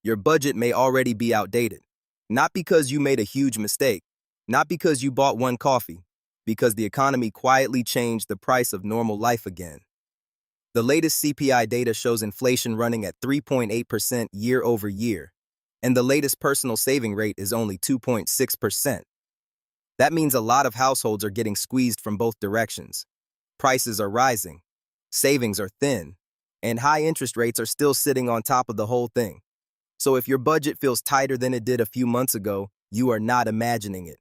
your budget may already be outdated. Not because you made a huge mistake, not because you bought one coffee, because the economy quietly changed the price of normal life again. The latest CPI data shows inflation running at 3.8% year over year, and the latest personal saving rate is only 2.6%. That means a lot of households are getting squeezed from both directions. Prices are rising, savings are thin, and high interest rates are still sitting on top of the whole thing. So if your budget feels tighter than it did a few months ago, you are not imagining it.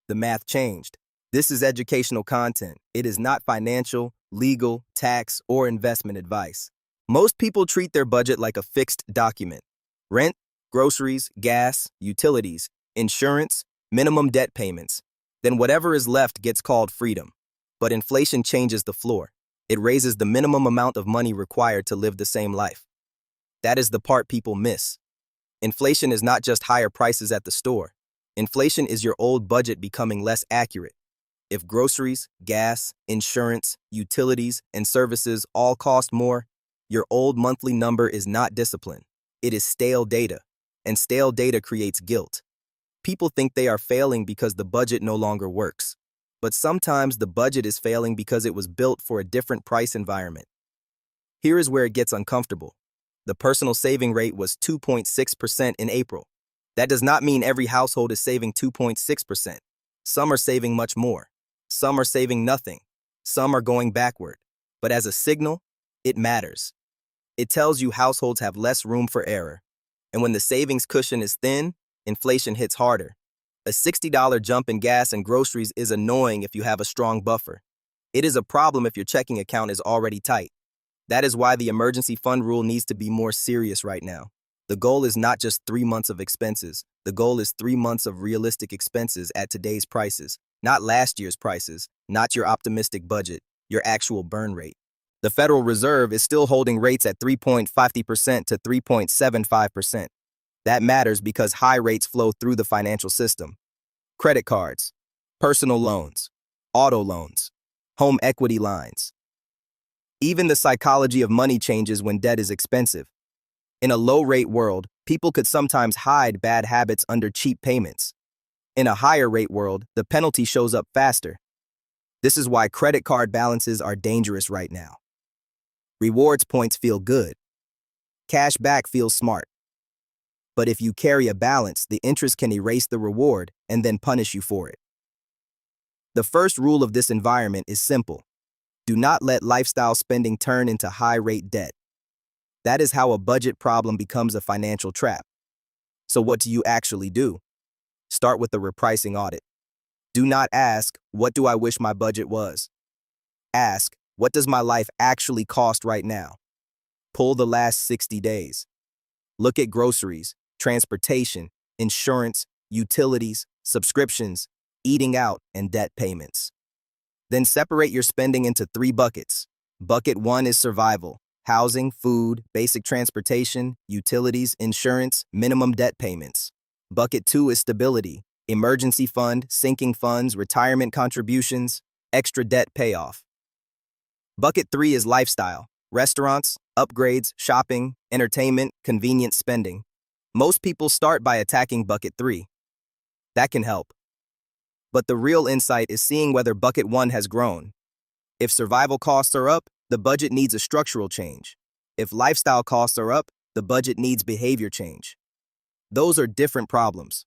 The math changed. This is educational content. It is not financial, legal, tax, or investment advice. Most people treat their budget like a fixed document. Rent, groceries, gas, utilities, insurance, minimum debt payments. Then whatever is left gets called freedom. But inflation changes the floor. It raises the minimum amount of money required to live the same life. That is the part people miss. Inflation is not just higher prices at the store. Inflation is your old budget becoming less accurate. If groceries, gas, insurance, utilities, and services all cost more, your old monthly number is not discipline. It is stale data, and stale data creates guilt. People think they are failing because the budget no longer works. But sometimes the budget is failing because it was built for a different price environment. Here is where it gets uncomfortable. The personal saving rate was 2.6% in April. That does not mean every household is saving 2.6%. Some are saving much more. Some are saving nothing. Some are going backward. But as a signal, it matters. It tells you households have less room for error. And when the savings cushion is thin, inflation hits harder. A $60 jump in gas and groceries is annoying if you have a strong buffer. It is a problem if your checking account is already tight. That is why the emergency fund rule needs to be more serious right now. The goal is not just 3 months of expenses. The goal is 3 months of realistic expenses at today's prices, not last year's prices, not your optimistic budget, your actual burn rate. The Federal Reserve is still holding rates at 3.50% to 3.75%. That matters because high rates flow through the financial system. Credit cards, personal loans, auto loans, home equity lines. Even the psychology of money changes when debt is expensive. In a low-rate world, people could sometimes hide bad habits under cheap payments. In a higher-rate world, the penalty shows up faster. This is why credit card balances are dangerous right now. Rewards points feel good. Cash back feels smart. But if you carry a balance, the interest can erase the reward and then punish you for it. The first rule of this environment is simple. Do not let lifestyle spending turn into high-rate debt. That is how a budget problem becomes a financial trap. So what do you actually do? Start with a repricing audit. Do not ask, what do I wish my budget was? Ask, what does my life actually cost right now? Pull the last 60 days. Look at groceries, transportation, insurance, utilities, subscriptions, eating out, and debt payments. Then separate your spending into 3 buckets. Bucket 1 is survival: housing, food, basic transportation, utilities, insurance, minimum debt payments. Bucket 2 is stability: emergency fund, sinking funds, retirement contributions, extra debt payoff. Bucket 3 is lifestyle: restaurants, upgrades, shopping, entertainment, convenience spending. Most people start by attacking bucket 3. That can help. But the real insight is seeing whether bucket 1 has grown. If survival costs are up, the budget needs a structural change. If lifestyle costs are up, the budget needs behavior change. Those are different problems.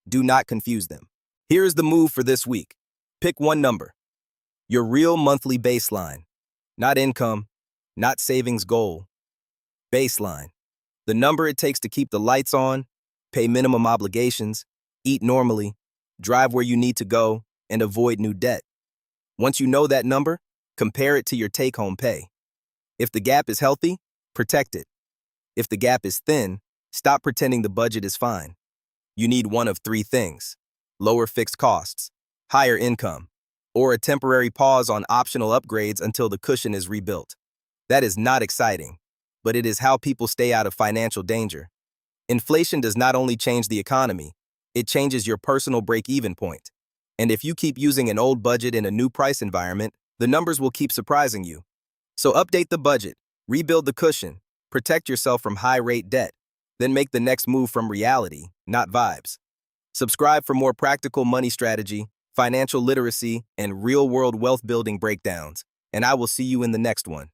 Do not confuse them. Here is the move for this week. Pick one number. Your real monthly baseline. Not income, not savings goal. Baseline. The number it takes to keep the lights on, pay minimum obligations, eat normally, drive where you need to go, and avoid new debt. Once you know that number, compare it to your take-home pay. If the gap is healthy, protect it. If the gap is thin, stop pretending the budget is fine. You need one of 3 things: lower fixed costs, higher income, or a temporary pause on optional upgrades until the cushion is rebuilt. That is not exciting, but it is how people stay out of financial danger. Inflation does not only change the economy, it changes your personal break-even point. And if you keep using an old budget in a new price environment, the numbers will keep surprising you. So update the budget, rebuild the cushion, protect yourself from high-rate debt, Then make the next move from reality, not vibes. Subscribe for more practical money strategy, financial literacy, and real-world wealth building breakdowns. And I will see you in the next one.